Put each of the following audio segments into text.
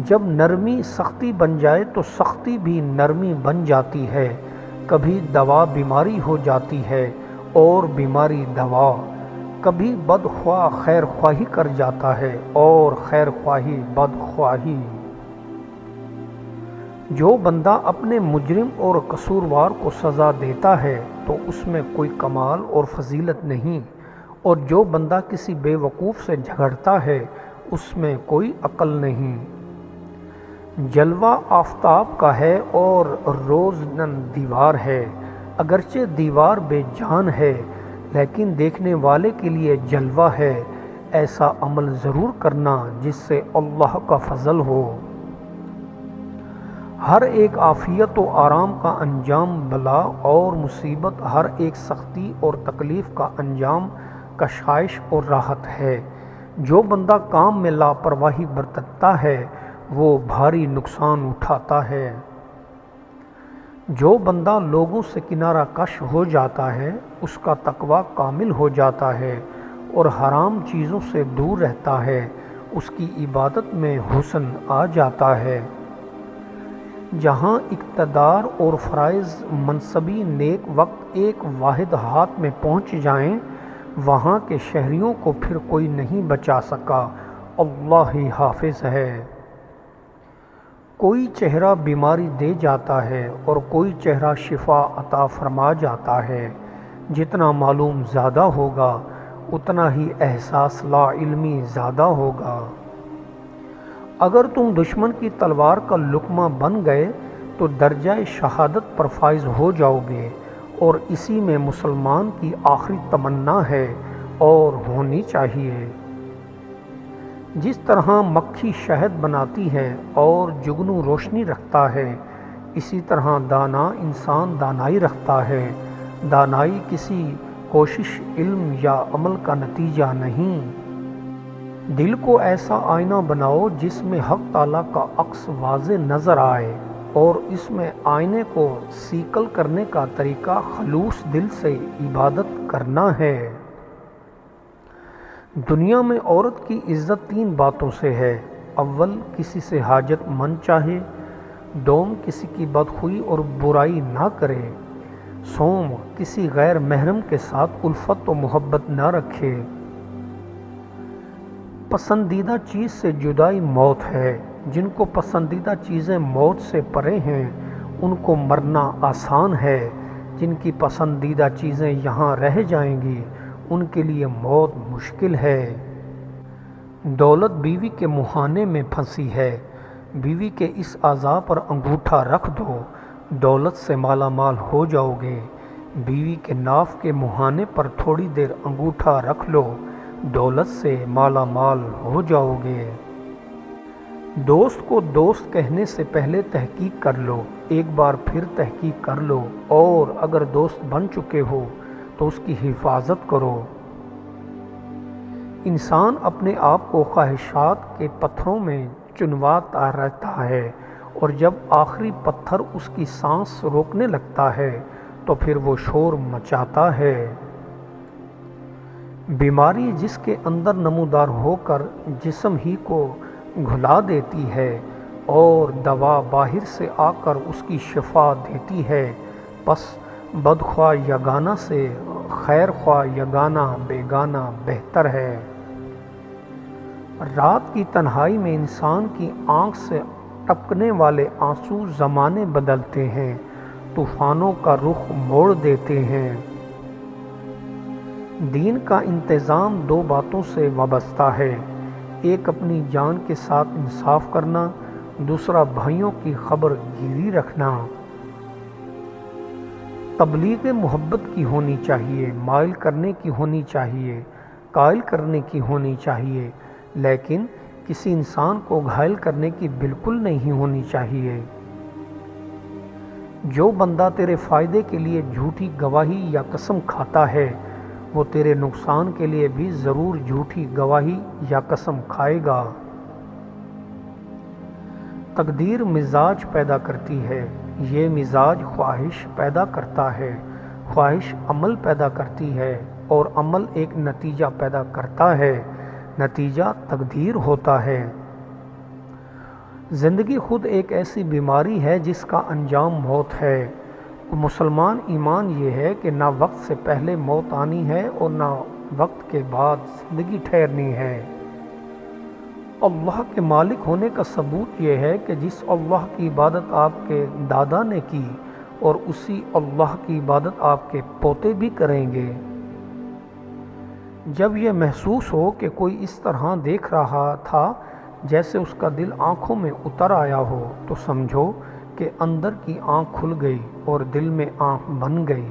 جب نرمی سختی بن جائے تو سختی بھی نرمی بن جاتی ہے۔ کبھی دوا بیماری ہو جاتی ہے اور بیماری دوا، کبھی بدخواہ خیر خواہی کر جاتا ہے اور خیر خواہی بدخواہی۔ جو بندہ اپنے مجرم اور قصوروار کو سزا دیتا ہے تو اس میں کوئی کمال اور فضیلت نہیں، اور جو بندہ کسی بے وقوف سے جھگڑتا ہے اس میں کوئی عقل نہیں۔ جلوہ آفتاب کا ہے اور روزن دیوار ہے، اگرچہ دیوار بے جان ہے لیکن دیکھنے والے کے لیے جلوہ ہے۔ ایسا عمل ضرور کرنا جس سے اللہ کا فضل ہو۔ ہر ایک عافیت و آرام کا انجام بلا اور مصیبت، ہر ایک سختی اور تکلیف کا انجام کشائش اور راحت ہے۔ جو بندہ کام میں لاپرواہی برتتا ہے وہ بھاری نقصان اٹھاتا ہے۔ جو بندہ لوگوں سے کنارہ کش ہو جاتا ہے اس کا تقوی کامل ہو جاتا ہے، اور حرام چیزوں سے دور رہتا ہے اس کی عبادت میں حسن آ جاتا ہے۔ جہاں اقتدار اور فرائض منصبی نیک وقت ایک واحد ہاتھ میں پہنچ جائیں، وہاں کے شہریوں کو پھر کوئی نہیں بچا سکا، اللہ ہی حافظ ہے۔ کوئی چہرہ بیماری دے جاتا ہے اور کوئی چہرہ شفا عطا فرما جاتا ہے۔ جتنا معلوم زیادہ ہوگا اتنا ہی احساس لا علمی زیادہ ہوگا۔ اگر تم دشمن کی تلوار کا لقمہ بن گئے تو درجہ شہادت پر فائز ہو جاؤ گے، اور اسی میں مسلمان کی آخری تمنا ہے اور ہونی چاہیے۔ جس طرح مکھی شہد بناتی ہے اور جگنو روشنی رکھتا ہے، اسی طرح دانا انسان دانائی رکھتا ہے۔ دانائی کسی کوشش، علم یا عمل کا نتیجہ نہیں۔ دل کو ایسا آئینہ بناؤ جس میں حق تعالیٰ کا عکس واضح نظر آئے، اور اس میں آئینے کو سیکل کرنے کا طریقہ خلوص دل سے عبادت کرنا ہے۔ دنیا میں عورت کی عزت 3 باتوں سے ہے: اول، کسی سے حاجت مند چاہے; دوم، کسی کی بدخوئی اور برائی نہ کرے; سوم، کسی غیر محرم کے ساتھ الفت و محبت نہ رکھے۔ پسندیدہ چیز سے جدائی موت ہے۔ جن کو پسندیدہ چیزیں موت سے پرے ہیں ان کو مرنا آسان ہے۔ جن کی پسندیدہ چیزیں یہاں رہ جائیں گی ان کے لیے موت مشکل ہے۔ دولت بیوی کے مہانے میں پھنسی ہے۔ بیوی کے اس اعضاء پر انگوٹھا رکھ دو، دولت سے مالا مال ہو جاؤ گے۔ بیوی کے ناف کے مہانے پر تھوڑی دیر انگوٹھا رکھ لو، دولت سے مالا مال ہو جاؤ گے۔ دوست کو دوست کہنے سے پہلے تحقیق کر لو، ایک بار پھر تحقیق کر لو، اور اگر دوست بن چکے ہو تو اس کی حفاظت کرو۔ انسان اپنے آپ کو خواہشات کے پتھروں میں چنواتا رہتا ہے، اور جب آخری پتھر اس کی سانس روکنے لگتا ہے تو پھر وہ شور مچاتا ہے۔ بیماری جس کے اندر نمودار ہو کر جسم ہی کو گھلا دیتی ہے، اور دوا باہر سے آ کر اس کی شفا دیتی ہے، پس بدخواہ یگانہ سے خیر خواہ یگانہ بیگانہ بہتر ہے۔ رات کی تنہائی میں انسان کی آنکھ سے ٹپکنے والے آنسو زمانے بدلتے ہیں، طوفانوں کا رخ موڑ دیتے ہیں۔ دین کا انتظام 2 باتوں سے وابستہ ہے: ایک اپنی جان کے ساتھ انصاف کرنا، دوسرا بھائیوں کی خبر گیری رکھنا۔ تبلیغ محبت کی ہونی چاہیے، مائل کرنے کی ہونی چاہیے، قائل کرنے کی ہونی چاہیے، لیکن کسی انسان کو گھائل کرنے کی بالکل نہیں ہونی چاہیے۔ جو بندہ تیرے فائدے کے لیے جھوٹی گواہی یا قسم کھاتا ہے وہ تیرے نقصان کے لیے بھی ضرور جھوٹی گواہی یا قسم کھائے گا۔ تقدیر مزاج پیدا کرتی ہے، یہ مزاج خواہش پیدا کرتا ہے، خواہش عمل پیدا کرتی ہے، اور عمل ایک نتیجہ پیدا کرتا ہے، نتیجہ تقدیر ہوتا ہے۔ زندگی خود ایک ایسی بیماری ہے جس کا انجام موت ہے۔ مسلمان ایمان یہ ہے کہ نہ وقت سے پہلے موت آنی ہے اور نہ وقت کے بعد زندگی ٹھہرنی ہے۔ اللہ کے مالک ہونے کا ثبوت یہ ہے کہ جس اللہ کی عبادت آپ کے دادا نے کی اور اسی اللہ کی عبادت آپ کے پوتے بھی کریں گے۔ جب یہ محسوس ہو کہ کوئی اس طرح دیکھ رہا تھا جیسے اس کا دل آنکھوں میں اتر آیا ہو تو سمجھو کہ اندر کی آنکھ کھل گئی اور دل میں آنکھ بن گئی۔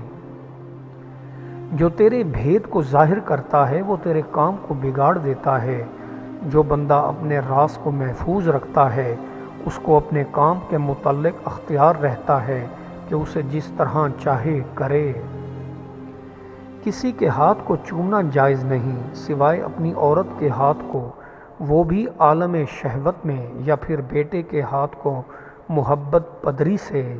جو تیرے بھید کو ظاہر کرتا ہے وہ تیرے کام کو بگاڑ دیتا ہے۔ جو بندہ اپنے راز کو محفوظ رکھتا ہے اس کو اپنے کام کے متعلق اختیار رہتا ہے کہ اسے جس طرح چاہے کرے۔ کسی کے ہاتھ کو چومنا جائز نہیں سوائے اپنی عورت کے ہاتھ کو، وہ بھی عالم شہوت میں، یا پھر بیٹے کے ہاتھ کو محبت پدری سے۔